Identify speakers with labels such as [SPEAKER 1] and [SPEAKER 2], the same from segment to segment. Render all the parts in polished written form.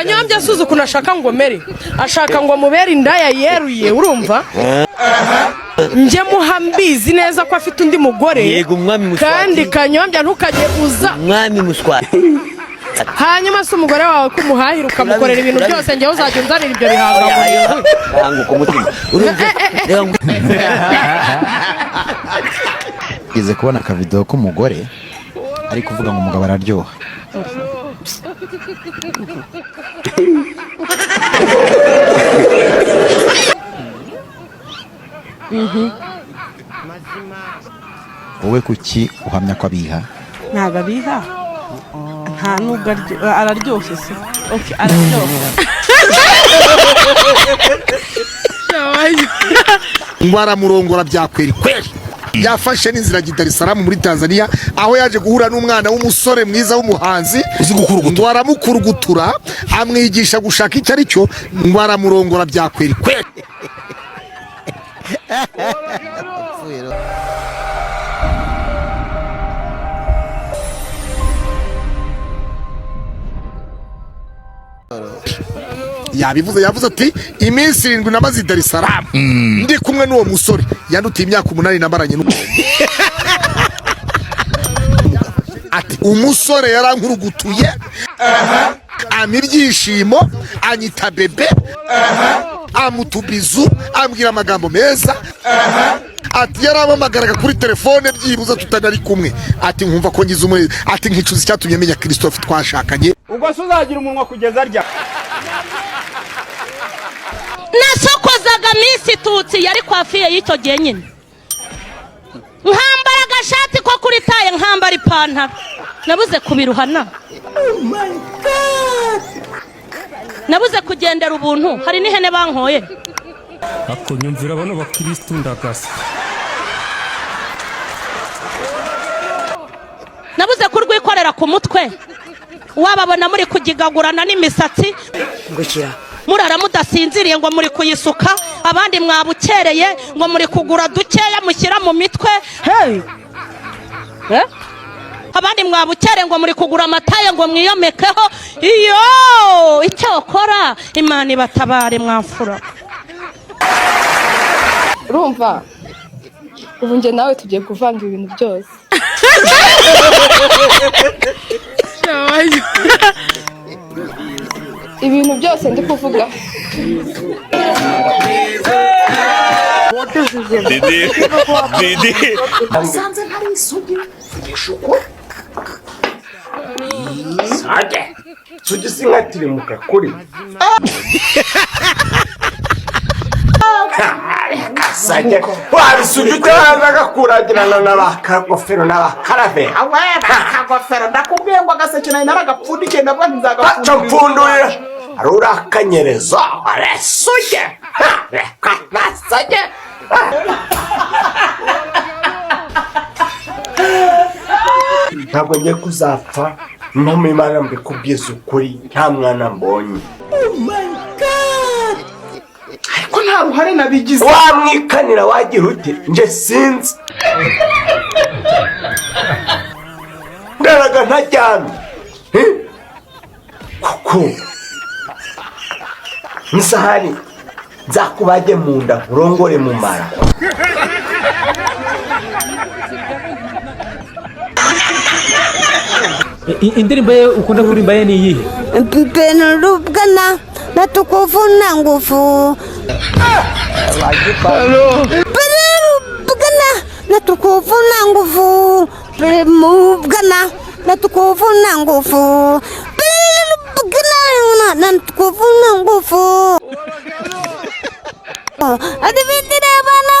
[SPEAKER 1] Kanyombya asuze ukuntu ashaka ngo mere ashaka ngo mubere indaya yeruye urumva nje muhambizi neza ko afite undi mugore kandi Kanyombya ntukajye uza
[SPEAKER 2] umwami muswari
[SPEAKER 1] hanyuma se umugore wawe kumuhahira ukamukorera ibintu byose ngewe uzajya unzanira ibyo bihanga
[SPEAKER 2] ngo umutima
[SPEAKER 3] Ize kubona akavideo k'umugore ari kuvuga ngo umugabo araryoha wowe kuki uhamya ko abiha
[SPEAKER 4] ntago abiha nta nubwo araryoshye se okay araryoshye
[SPEAKER 5] ngwara murongora byakweri kweri yafashe n'inzira Dar es Salaam muri Tanzania aho yaje guhura n'umwana w'umusore mwiza w'umuhanzi uzi gukurugutura aramukurugutura amwigisha gushaka icyo ari cyo ngwara murongora byakweri kweri yavuze ati iminsi 7 namaze Dar es Salaam ndi kumwe n'uwo musore yandutiye imyaka 8 namaranye ati umusore yarankurugutuye amibyishimo anyita bebe amutubizu ambwira amagambo meza ati yaramamagaraga kuri telefone byibuza tutanari kumwe ati nkumva ko ngize umwe ati nkicuza cyatumye menya Christophe twashakanye
[SPEAKER 6] ubwo suzagira umunwa kugeza arya
[SPEAKER 7] nasokozaga minsi tutsi yari kwafiye y'icyo gihe nyine nkambara agashati ko kuri taye nkambara ipantaro nabuze kubiruhana oh my god nabuze kugendera ubuntu hari n'ihene bankoye
[SPEAKER 8] akonyumvira bano bakristo ndagasa
[SPEAKER 7] nabuze kurwikorera ku mutwe wababona muri kugigagurana n'imisatsi
[SPEAKER 2] ngukira
[SPEAKER 7] murara mudasinziriye ngo muri kuyisuka abandi mwabukereye ngo muri kugura dukeya mushyira mu mitwe abandi mwabukereye ngo muri kugura amataye ngo mwiyomekeho iyo icyo ukora Imana ibatabare mwafura
[SPEAKER 9] urumva ubu nge nawe tugiye kuvanga ibintu byose ibintu byose ndi kuvuga
[SPEAKER 6] Didi
[SPEAKER 5] sanze hari isugi ishuko
[SPEAKER 6] sage sugi sinkatire mukakuri sage wabisugi utazaga kuragirana n'abakagofero n'abakarave
[SPEAKER 5] akagofero ndakubwiye ngo agaseke naragapfundikiye nabwo
[SPEAKER 6] nzagapfundurira arura akanyerezo arasuge nasage ntabwo ngiye kuzapfa no mu Imana mbikubwiza ukuri nta mwana mbonye
[SPEAKER 7] oh my god
[SPEAKER 5] ariko nta ruhare nabigize
[SPEAKER 6] wamwikanira wagira ute nje sinzi ndaraga ntajyana kuko nsahari nzakubage mu nda urongore mu mara
[SPEAKER 8] indirimbo ye ukunda kuririmba ye ni iyihe
[SPEAKER 10] Penurubgana na tukuvuna nguvu Penurubgana na tukuvuna nguvu Penurubgana na tukuvuna nguvu Penurubgana na tukuvuna nguvu Adivitire bana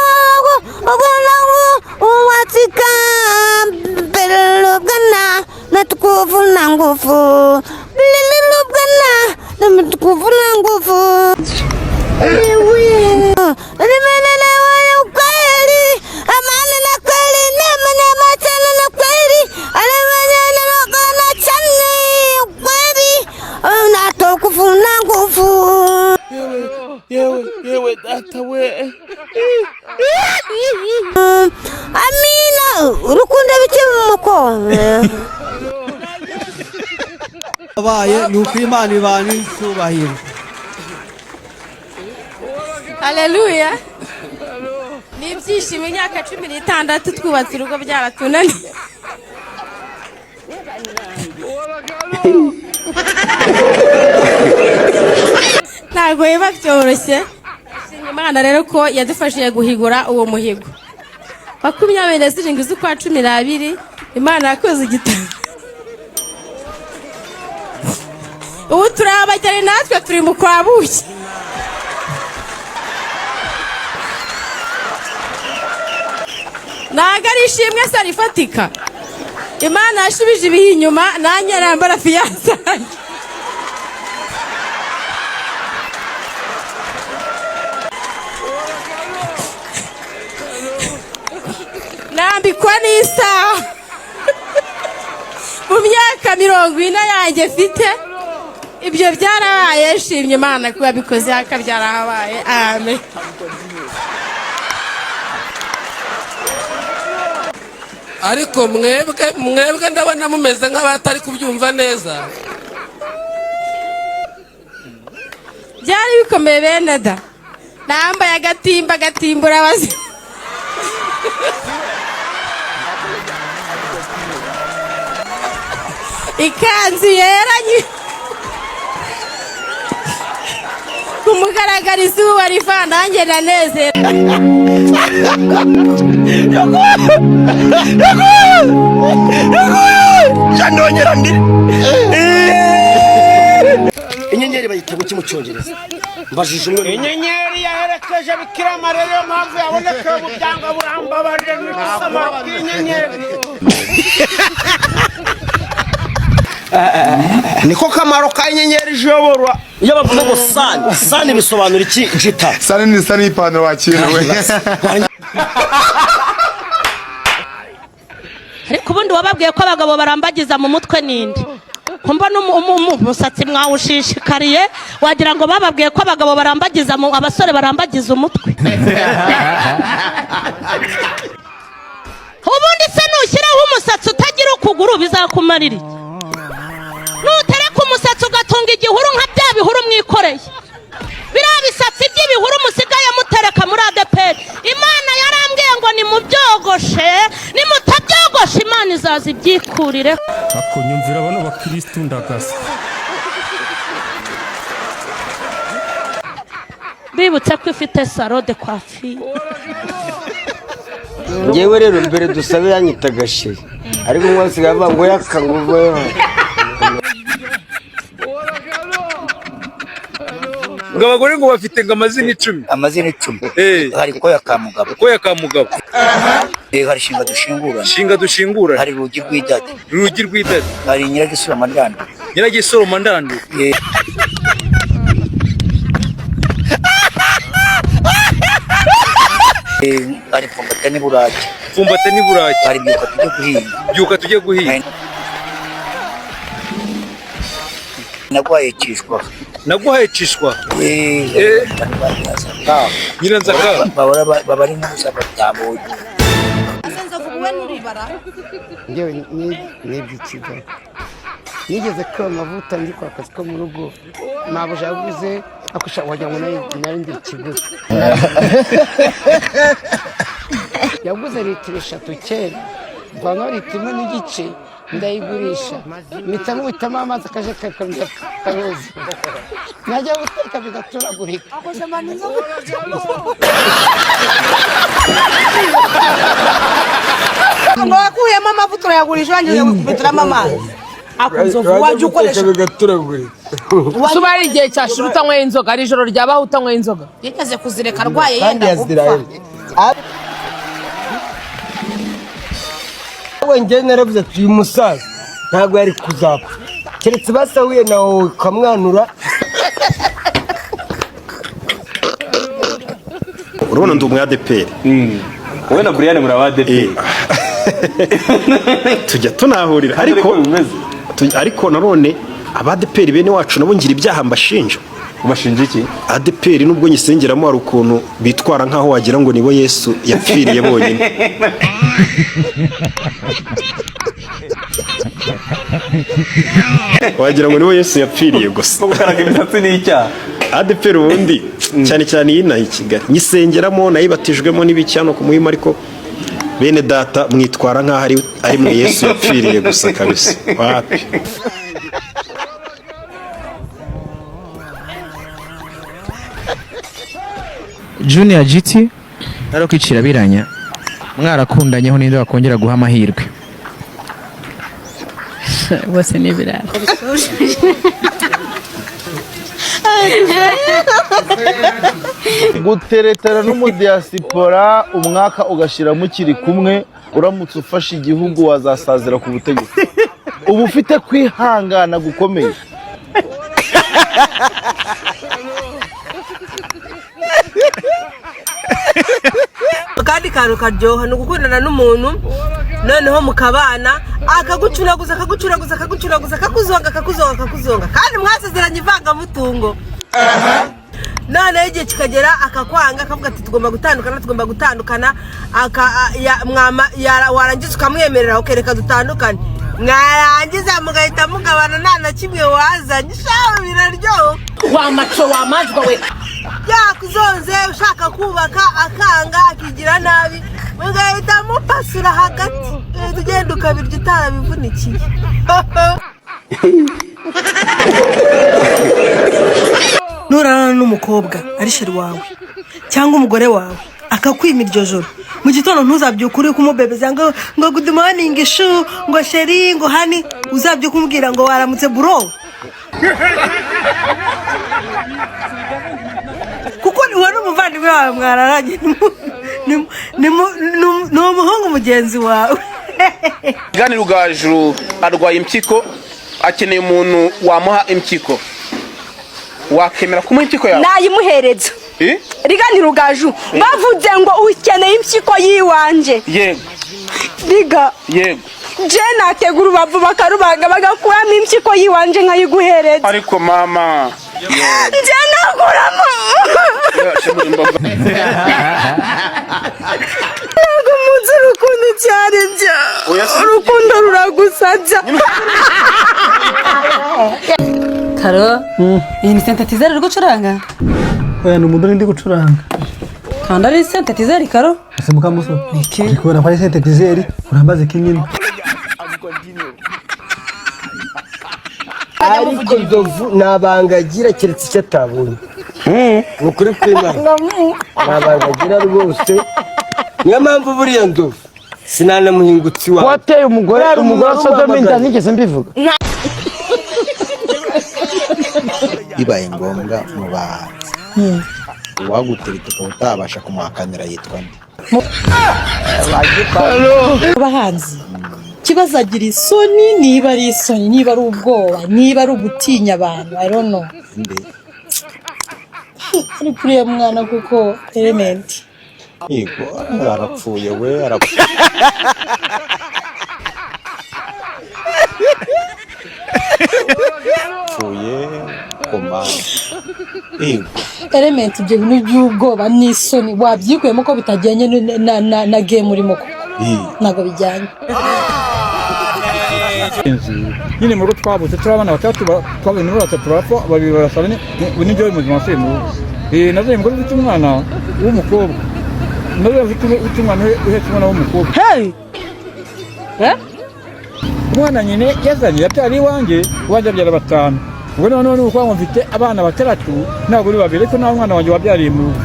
[SPEAKER 10] watika Penurubgana na tukuvuna nguvu Penurubgana na tukuvuna nguvu Rimene na waya ukweli Amani na kweli Nemene machana na kweli Alimene na wakana chani ukweli Na tukuvuna nguvu
[SPEAKER 4] yewe data we
[SPEAKER 10] Amina urukundo bike mu muko
[SPEAKER 11] abaye ni uko Imana ibana icyubahiro.
[SPEAKER 4] Haleluya. Ni ibyishimo imyaka 16 twubatse urugo byaratunaniye. Ntabwo biba byoroshye. Imana rero ko yadufashije guhigura uwo muhigo. 27 z'ukwa 12 Imana yakoze igitabo. Ubu turabajyane natwe turi mu kwabuki. Ntabwo ari ishimwe se rifatika. Imana yashubije ibihe inyuma nanjye nambara fiyanse. Nambikwa n'isaha. Mu myaka 40 yanjye mfite ibyo byarabaye, shimye Imana kuba bikoze akabyarahabaye. Amen.
[SPEAKER 12] Ariko mwebwe ndabona mumeze nk'abatari kubyumva neza.
[SPEAKER 4] Byari bikomeye bene da. Nambaye agatimba gatimbura abazi. Ikanzu yeranye. Kumugaragara izuba riva nanjye nanezera.
[SPEAKER 6] Jandonyera ndi. Inyenyeri bayita mu cyongereza. Mbajije umwe.
[SPEAKER 12] Inyenyeri yaherekeje Bikira Mariya, yo mpamvu yaboneka mu byanga burambabarira n'isama y'inyenyeri.
[SPEAKER 6] Niko kamaro ka inyenyeri jobora. Iyo bavuga ngo sani bisobanura iki jita?
[SPEAKER 5] Sani ni sani ipantaro wakiriwe.
[SPEAKER 7] Ariko ubundi wababwiye ko abagabo barambagiza mu mutwe ninde? Kumba n'umusatsi mwawushishikariye wagira ngo bababwiye ko abagabo barambagiza abasore barambagiza umutwe. Ubundi se nushyiraho umusatsi utagira ukuguru bizakumarira. Nutereka umusatsi ugatunga igihuru nka bya bihuru mwikoreye. Biriya bisatsi by'ibihuru musigaye mutereka muri ADPR. Imana yarambwiye ngo ni mubyogoshe, ni mutabyogoshe Imana izaza ibyikurire.
[SPEAKER 8] Akonyumvira bano bakristo ndagasa.
[SPEAKER 7] Bibutse ko ifite salon de coiffure.
[SPEAKER 6] Ngewe rero mbere dusabe yanyitagashe. Ariko umwasi gava ngo yakanguva.
[SPEAKER 13] Ngo abagore ngo bafite ngo amazina 10.
[SPEAKER 2] Amazina 10. Hari ko yakamugabo.
[SPEAKER 13] Ko yakamugabo.
[SPEAKER 2] Hari shinga dushingura.
[SPEAKER 13] Shinga dushingura.
[SPEAKER 2] Hari rugi rw'idade.
[SPEAKER 13] Rugi rw'idade.
[SPEAKER 2] Hari nyiragisoro mandando.
[SPEAKER 13] Nyiragisoro mandando.
[SPEAKER 2] Hari Pfumbate n'Iburaki.
[SPEAKER 13] Pfumbate n'Iburaki.
[SPEAKER 2] Hari Byuka tujye guhinga.
[SPEAKER 13] Byuka tujye guhinga.
[SPEAKER 2] Naguhaye cishwa.
[SPEAKER 13] Naguhaye cishwa.
[SPEAKER 2] Nyiranzaka. Babari n'usaba byabonye.
[SPEAKER 4] Asenza vuguwe n'uribara.
[SPEAKER 14] Ngewe n'iby'ikigo. Nigeze ko amavuta ndi kwa kazi ko mu rugo. Mabuja yaguze akusha wajya ngo nayo ndi ikigo. Yaguze litiro 3 kera. Bano litiro n'igice ndayigurisha. Mpita nkubitamo amazi akaje kakamya karoza. Najya guteka bigaturagurika.
[SPEAKER 4] Wakuyemo amavuta urayagurisha wangije gukubitiramo amazi. Akunzovu wajye ukoresha
[SPEAKER 13] bigaturagurika.
[SPEAKER 1] Suba ari igihe cyashira utanyweye inzoga, ari ijoro ryabaho utanyweye inzoga.
[SPEAKER 4] Yigeze kuzireka arwaye yenda gupfa.
[SPEAKER 6] Njye naravuze ati uyu musaza ntabwo yari kuzapfa keretse basahuye nawe ukamwanura.
[SPEAKER 15] Urabona ndi umu ADPR.
[SPEAKER 13] Wowe na Brian muri ADPR.
[SPEAKER 15] Tujya tunahurira ariko nanone ADPR bene wacu nabo ngira ibyaha mbashinja.
[SPEAKER 13] Ubashinja iki?
[SPEAKER 15] ADPR nubwo nyisengeramo hari ukuntu bitwara nkaho wagira ngo nibo Yesu yapfiriye bonyine. wagira ngo niwe Yesu yapfiriye gusa
[SPEAKER 13] gukaraga imisatsi n'icyaha
[SPEAKER 15] ADPR ubundi cyane cyane yinaha i Kigali nyisengeramo nayibatijwemo n'ibicyano ku muhima ariko bene data mwitwara nk'aho ari mu Yesu yapfiriye gusa kabisa wapi
[SPEAKER 3] Junior GT rero kwicira biranya mwarakundanyeho ninde wakongera guha amahirwe
[SPEAKER 16] bose ni birara
[SPEAKER 17] guteretera n'umudiaspora umwaka ugashira mukiri kumwe uramutse ufashe igihugu wazasazira ku butegetsi ubu ufite kwihangana gukomeye
[SPEAKER 18] kandi kantu karyoha ni ugukundana n'umuntu noneho mukabana akagucuraguza akakuzonga kandi mwasezeranye ivangamutungo noneho igihe kikagera akakwanga akavuga ati tugomba gutandukana warangiza ukamwemerera ukereka dutandukane mwarangiza mugahita mugabana nta na kimwe wazanye shaho biraryoha
[SPEAKER 1] wa maco wa majwa we
[SPEAKER 18] yakuzonze ushaka kubaka akanga akigira nabi mugahita mupasura hagati tugenda ukabirya utarabivunikiye nurarana n'umukobwa ari sheri wawe cyangwa umugore wawe akakwima iryo joro mu gitondo ntuzabyuke uri kumubebeza ngo good morning shu ngo sheri ngo hani uzabyuke umubwira ngo waramutse bro kuko niwe n'umuvandimwe wawe mwararanye ni umuhungu mugenzi wawe
[SPEAKER 19] Gani Rugaju arwaye impyiko akeneye umuntu wamuha impyiko wakemera kumuha impyiko yawe
[SPEAKER 10] nayimuhereza Rigani Rugaju bavuze ngo ukeneye impyiko yiwanje
[SPEAKER 19] yego
[SPEAKER 10] Riga
[SPEAKER 19] yego
[SPEAKER 10] je nategura ubavu bakarubaga bagakuramo impyiko yiwanje nkayiguhereza
[SPEAKER 19] ariko mama
[SPEAKER 10] je naguramo ntabwo muzi urukundo cyari byo urukundo ruragusabya
[SPEAKER 16] Karo iyi ni synthetizer uri gucuranga
[SPEAKER 11] oya ni umuntu ndi gucuranga
[SPEAKER 16] kandi ari synthetizer Karo
[SPEAKER 11] ese mukamuso iki kubera ko ari synthetizer urambaze kinyine
[SPEAKER 6] ariko Nzovu nabangagira keretse icyo atabonye ukuri kw'Imana nabangagira rwose niyo mpamvu buriya Nzovu sinanamuhingutsi wawe
[SPEAKER 12] wateye umugore Sodoma inda nigeze mbivuga
[SPEAKER 3] bibaye ngombwa mu bahanzi uwagutereta ukaba utabasha kumuhakanira yitwa nde
[SPEAKER 16] abahanzi kibazo agira isoni niba ari isoni niba ari ubwoba niba ari ugutinya abantu I don't know ari kuriya mwana kuko element
[SPEAKER 3] yego arapfuye we arapfuye koma
[SPEAKER 16] element ibyo bintu by'ubwoba n'isoni wabyikuyemo ko bitajyanye na game urimo ko ntabwo bijyanye
[SPEAKER 20] nyine mu rugo twabuze turabana batatu twabonye muri batatu barapfa babiri barasaba n'ibyo bimuzima se mu nazo umugore ufite umwana w'umukobwa nazo ufite umwana uhetse umwana w'umukobwa umwana nyine yazanye yabyara iwanjye abyara batanu ubwo noneho ni ukuvuga ngo mfite abana batandatu n'abagore babiri ariko nta mwana wanjye wabyariye mu rugo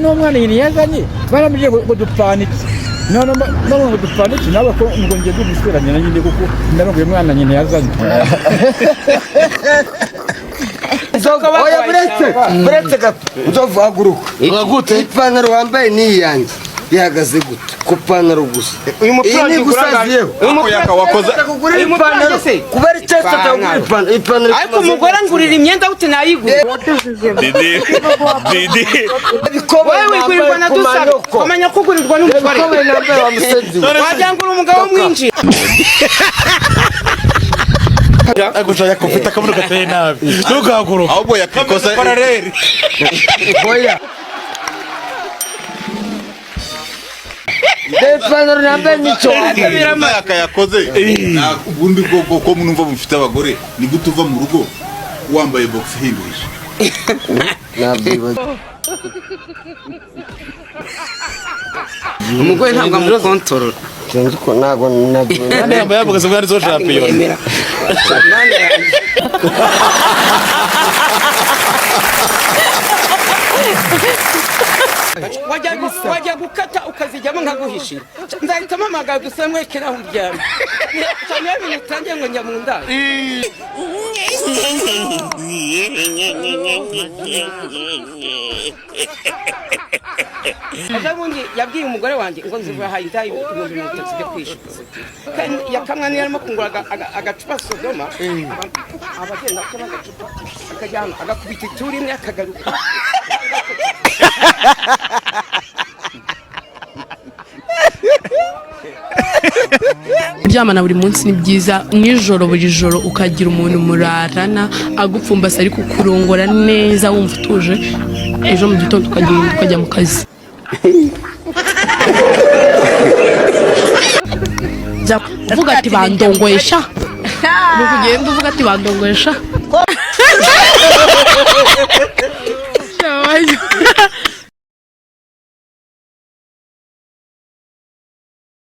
[SPEAKER 20] n'umwana nyine yazanye baramubwiye ngo dupfanike none ngo dupfanike nawe ko ngo ngiye gusubiranya na nyine kuko ndarongoye umwana nyine yazanye
[SPEAKER 6] oya buretse gato Nzovu haguruka ipantaro wambaye ni iyanjye ihagaze gute ku pantaro gusa
[SPEAKER 19] uyu muturage
[SPEAKER 6] gusaziyeho
[SPEAKER 19] wakoze
[SPEAKER 6] uyu ipantaro kubera icyo atagura ipantaro
[SPEAKER 18] ariko umugore ngurira imyenda gute nayigura
[SPEAKER 19] didi
[SPEAKER 18] wowe wigurirwa na dusaba umenya ko ugurirwa n'umugore wagira ngo uri umugabo mwinshi
[SPEAKER 3] agushaka kufita akabuno gateye nabi ntugahaguruka
[SPEAKER 19] ahubwo yakikosa paraleli
[SPEAKER 6] oya ipantaro nambaye n'icyo
[SPEAKER 19] akayakoze ubundi bwoko ko munumva mufite abagore ni gute uva mu rugo wambaye box hindurije
[SPEAKER 14] umugore ntabwo amukontorora
[SPEAKER 6] sinzi ko ntabwo
[SPEAKER 19] yambaye box bwari zo champion
[SPEAKER 12] wajya gukata ukazijyamo nkaguhishira nzahitamo amagara gusa mwekera aho uryamye cyane ibintu utangiye ngo njya mu ndaro ejobundi yabwiye umugore wanjye ngo nzibahaye indayi 30 byo kwishyura yakamwa niyo arimo kungura agacupa Sodoma abagenda akora agacupa akajyana agakubita ituri imwe akagaruka
[SPEAKER 1] kuryamana buri munsi ni byiza nijoro buri joro ukagira umuntu murarana agupfumbase ariko kurongora neza wumva utuje ejo mu gitondo ukajya mu kazi uvuga ati bandongoyesha ni ukugenda uvuga ati bandongoyesha